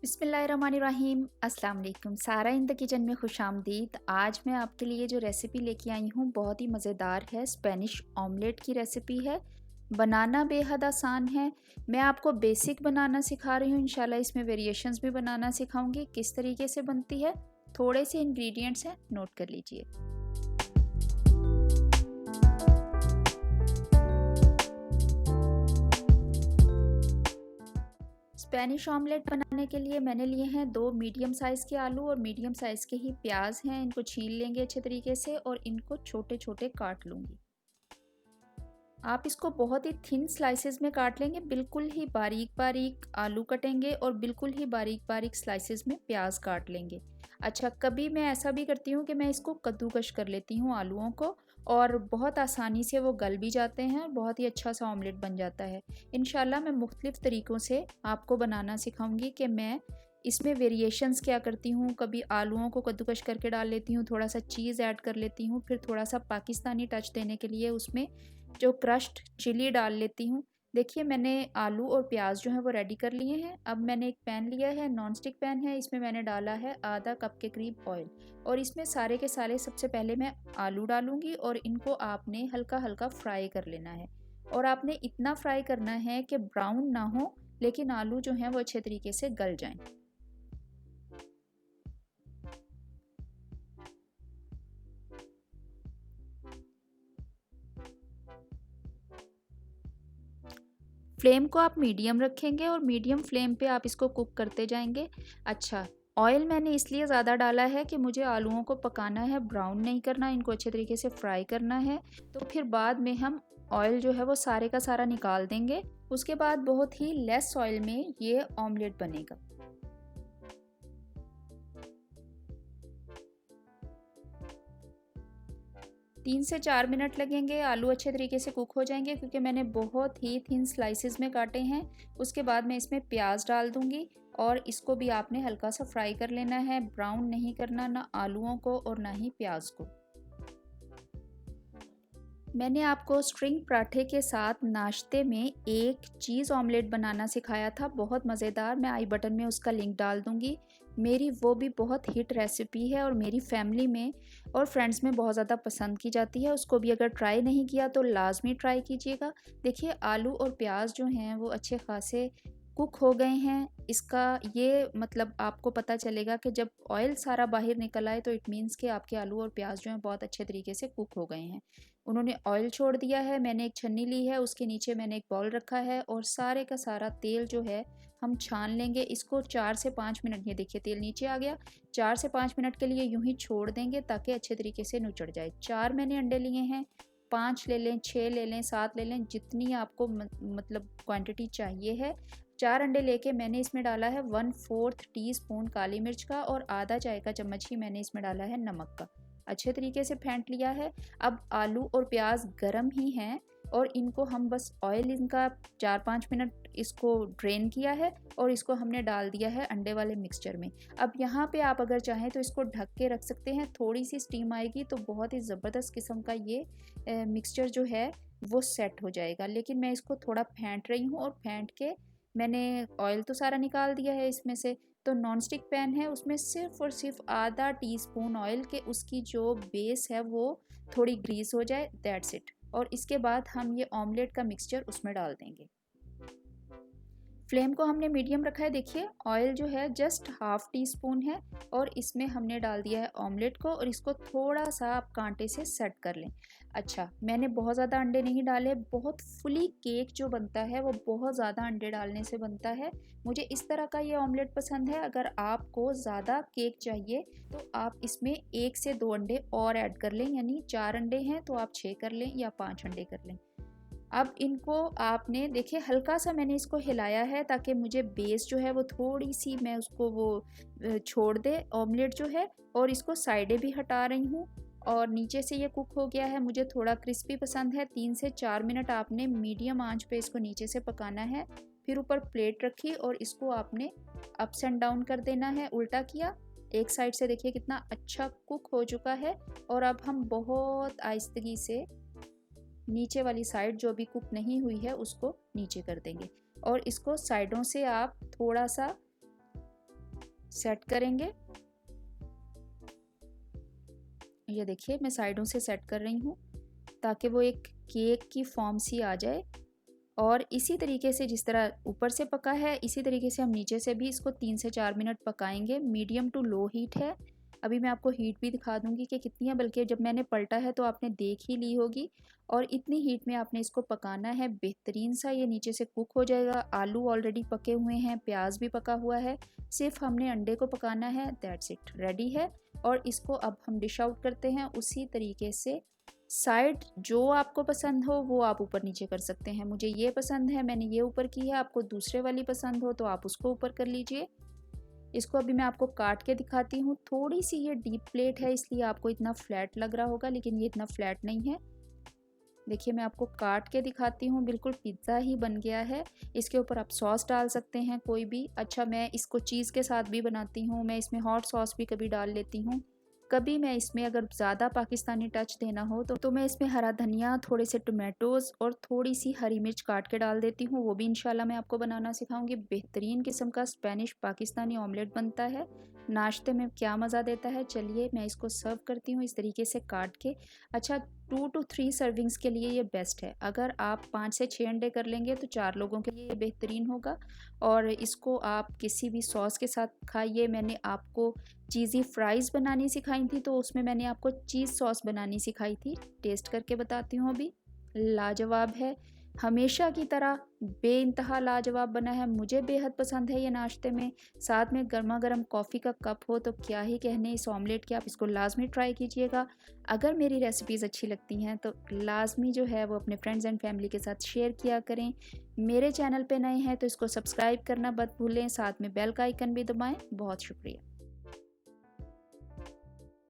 बिस्मिल्लाहिर्रहमानिर्रहीम। अस्सलाम वालेकुम। सारा इन द किचन में खुशामदीद। आज मैं आपके लिए जो रेसिपी लेके आई हूँ बहुत ही मज़ेदार है। स्पेनिश ऑमलेट की रेसिपी है। बनाना बेहद आसान है। मैं आपको बेसिक बनाना सिखा रही हूँ, इंशाल्लाह इसमें वेरिएशंस भी बनाना सिखाऊंगी। किस तरीके से बनती है, थोड़े से इंग्रेडिएंट्स हैं, नोट कर लीजिए। स्पेनिश ऑमलेट बनाने के लिए मैंने लिए हैं 2 मीडियम साइज़ के आलू और मीडियम साइज़ के ही प्याज हैं। इनको छील लेंगे अच्छे तरीके से और इनको छोटे छोटे काट लूँगी। आप इसको बहुत ही थिन स्लाइसेस में काट लेंगे, बिल्कुल ही बारीक बारीक आलू कटेंगे और बिल्कुल ही बारीक बारीक स्लाइसेस में प्याज काट लेंगे। अच्छा, कभी मैं ऐसा भी करती हूँ कि मैं इसको कद्दूकश कर लेती हूँ आलूओं को, और बहुत आसानी से वो गल भी जाते हैं और बहुत ही अच्छा सा ऑमलेट बन जाता है। इंशाल्लाह मैं मुख्तलिफ़ तरीक़ों से आपको बनाना सिखाऊंगी कि मैं इसमें वेरिएशंस क्या करती हूँ। कभी आलूओं को कद्दूकश करके डाल लेती हूँ, थोड़ा सा चीज़ ऐड कर लेती हूँ, फिर थोड़ा सा पाकिस्तानी टच देने के लिए उसमें जो क्रश्ड चिली डाल लेती हूँ। देखिए, मैंने आलू और प्याज जो है वो रेडी कर लिए हैं। अब मैंने एक पैन लिया है, नॉन स्टिक पैन है। इसमें मैंने डाला है आधा कप के करीब ऑयल, और इसमें सारे के सारे सबसे पहले मैं आलू डालूंगी और इनको आपने हल्का हल्का फ्राई कर लेना है। और आपने इतना फ्राई करना है कि ब्राउन ना हो, लेकिन आलू जो हैं वो अच्छे तरीके से गल जाएं। फ्लेम को आप मीडियम रखेंगे और मीडियम फ्लेम पे आप इसको कुक करते जाएंगे। अच्छा, ऑयल मैंने इसलिए ज़्यादा डाला है कि मुझे आलूओं को पकाना है, ब्राउन नहीं करना, इनको अच्छे तरीके से फ्राई करना है। तो फिर बाद में हम ऑयल जो है वो सारे का सारा निकाल देंगे। उसके बाद बहुत ही लेस ऑयल में ये ऑमलेट बनेगा। 3 से 4 मिनट लगेंगे, आलू अच्छे तरीके से कुक हो जाएंगे क्योंकि मैंने बहुत ही थिन स्लाइसेस में काटे हैं। उसके बाद मैं इसमें प्याज डाल दूंगी और इसको भी आपने हल्का सा फ्राई कर लेना है, ब्राउन नहीं करना, ना आलूओं को और ना ही प्याज को। मैंने आपको स्ट्रिंग पराठे के साथ नाश्ते में एक चीज़ ऑमलेट बनाना सिखाया था, बहुत मज़ेदार। मैं आई बटन में उसका लिंक डाल दूंगी। मेरी वो भी बहुत हिट रेसिपी है और मेरी फैमिली में और फ्रेंड्स में बहुत ज़्यादा पसंद की जाती है। उसको भी अगर ट्राई नहीं किया तो लाजमी ट्राई कीजिएगा। देखिए, आलू और प्याज जो हैं वो अच्छे खासे कुक हो गए हैं। इसका ये मतलब आपको पता चलेगा कि जब ऑयल सारा बाहर निकल आए तो इट मीन्स कि आपके आलू और प्याज जो हैं बहुत अच्छे तरीके से कुक हो गए हैं। उन्होंने ऑयल छोड़ दिया है। मैंने एक छन्नी ली है, उसके नीचे मैंने एक बाउल रखा है और सारे का सारा तेल जो है हम छान लेंगे। इसको 4 से 5 मिनट, ये देखिए तेल नीचे आ गया, 4 से 5 मिनट के लिए यूं ही छोड़ देंगे ताकि अच्छे तरीके से नुचड़ जाए। 4 मैंने अंडे लिए हैं, 5 ले लें, 6 ले लें, 7 ले लें, जितनी आपको मतलब क्वांटिटी चाहिए है। 4 अंडे लेके मैंने इसमें डाला है 1/4 टीस्पून काली मिर्च का और आधा चाय का चम्मच ही मैंने इसमें डाला है नमक का। अच्छे तरीके से फेंट लिया है। अब आलू और प्याज गरम ही हैं और इनको हम बस ऑयल इनका 4-5 मिनट इसको ड्रेन किया है और इसको हमने डाल दिया है अंडे वाले मिक्सचर में। अब यहाँ पे आप अगर चाहें तो इसको ढक के रख सकते हैं, थोड़ी सी स्टीम आएगी तो बहुत ही ज़बरदस्त किस्म का ये मिक्सचर जो है वो सेट हो जाएगा। लेकिन मैं इसको थोड़ा फेंट रही हूँ और फेंट के मैंने ऑयल तो सारा निकाल दिया है इसमें से। तो नॉन स्टिक पैन है, उसमें सिर्फ और सिर्फ आधा टीस्पून ऑयल के उसकी जो बेस है वो थोड़ी ग्रीस हो जाए, दैट्स इट। और इसके बाद हम ये ऑमलेट का मिक्सचर उसमें डाल देंगे। फ्लेम को हमने मीडियम रखा है। देखिए, ऑयल जो है जस्ट हाफ टी स्पून है और इसमें हमने डाल दिया है ऑमलेट को और इसको थोड़ा सा आप कांटे से सेट कर लें। अच्छा, मैंने बहुत ज़्यादा अंडे नहीं डाले। बहुत फुली केक जो बनता है वो बहुत ज़्यादा अंडे डालने से बनता है। मुझे इस तरह का ये ऑमलेट पसंद है। अगर आपको ज़्यादा केक चाहिए तो आप इसमें 1 से 2 अंडे और ऐड कर लें, यानी 4 अंडे हैं तो आप 6 कर लें या 5 अंडे कर लें। अब इनको आपने देखिए हल्का सा मैंने इसको हिलाया है ताकि मुझे बेस जो है वो थोड़ी सी मैं उसको वो छोड़ दे ऑमलेट जो है, और इसको साइडें भी हटा रही हूँ और नीचे से ये कुक हो गया है। मुझे थोड़ा क्रिस्पी पसंद है। 3 से 4 मिनट आपने मीडियम आंच पे इसको नीचे से पकाना है। फिर ऊपर प्लेट रखी और इसको आपने अप्स एंड डाउन कर देना है, उल्टा किया। एक साइड से देखिए कितना अच्छा कुक हो चुका है और अब हम बहुत आहिस्तगी से नीचे वाली साइड जो अभी कुक नहीं हुई है उसको नीचे कर देंगे और इसको साइडों से आप थोड़ा सा सेट करेंगे। ये देखिए मैं साइडों से सेट कर रही हूँ ताकि वो एक केक की फॉर्म सी आ जाए। और इसी तरीके से जिस तरह ऊपर से पका है, इसी तरीके से हम नीचे से भी इसको 3 से 4 मिनट पकाएंगे। मीडियम टू लो हीट है। अभी मैं आपको हीट भी दिखा दूंगी कि कितनी है, बल्कि जब मैंने पलटा है तो आपने देख ही ली होगी। और इतनी हीट में आपने इसको पकाना है, बेहतरीन सा ये नीचे से कुक हो जाएगा। आलू ऑलरेडी पके हुए हैं, प्याज भी पका हुआ है, सिर्फ हमने अंडे को पकाना है। दैट्स इट, रेडी है। और इसको अब हम डिश आउट करते हैं उसी तरीके से। साइड जो आपको पसंद हो वो आप ऊपर नीचे कर सकते हैं। मुझे ये पसंद है, मैंने ये ऊपर की है। आपको दूसरे वाली पसंद हो तो आप उसको ऊपर कर लीजिए। इसको अभी मैं आपको काट के दिखाती हूँ। थोड़ी सी ये डीप प्लेट है इसलिए आपको इतना फ्लैट लग रहा होगा, लेकिन ये इतना फ्लैट नहीं है। देखिए मैं आपको काट के दिखाती हूँ, बिल्कुल पिज़्ज़ा ही बन गया है। इसके ऊपर आप सॉस डाल सकते हैं कोई भी। अच्छा, मैं इसको चीज़ के साथ भी बनाती हूँ। मैं इसमें हॉट सॉस भी कभी डाल लेती हूँ। कभी मैं इसमें अगर ज़्यादा पाकिस्तानी टच देना हो तो मैं इसमें हरा धनिया, थोड़े से टोमेटोज़ और थोड़ी सी हरी मिर्च काट के डाल देती हूँ। वो भी इंशाल्लाह मैं आपको बनाना सिखाऊंगी। बेहतरीन किस्म का स्पेनिश पाकिस्तानी ऑमलेट बनता है। नाश्ते में क्या मज़ा देता है। चलिए मैं इसको सर्व करती हूँ इस तरीके से काट के। अच्छा, 2 to 3 सर्विंग्स के लिए ये बेस्ट है। अगर आप 5 से 6 अंडे कर लेंगे तो 4 लोगों के लिए ये बेहतरीन होगा। और इसको आप किसी भी सॉस के साथ खाइए। मैंने आपको चीज़ी फ्राइज़ बनानी सिखाई थी तो उसमें मैंने आपको चीज़ सॉस बनानी सिखाई थी। टेस्ट करके बताती हूँ अभी। लाजवाब है, हमेशा की तरह बेइंतहा लाजवाब बना है। मुझे बेहद पसंद है ये नाश्ते में। साथ में गर्मा गर्म कॉफ़ी का कप हो तो क्या ही कहने इस ऑमलेट के। आप इसको लाजमी ट्राई कीजिएगा। अगर मेरी रेसिपीज़ अच्छी लगती हैं तो लाजमी जो है वो अपने फ्रेंड्स एंड फैमिली के साथ शेयर किया करें। मेरे चैनल पे नए हैं तो इसको सब्सक्राइब करना मत भूलें, साथ में बेल का आइकन भी दबाएं। बहुत शुक्रिया।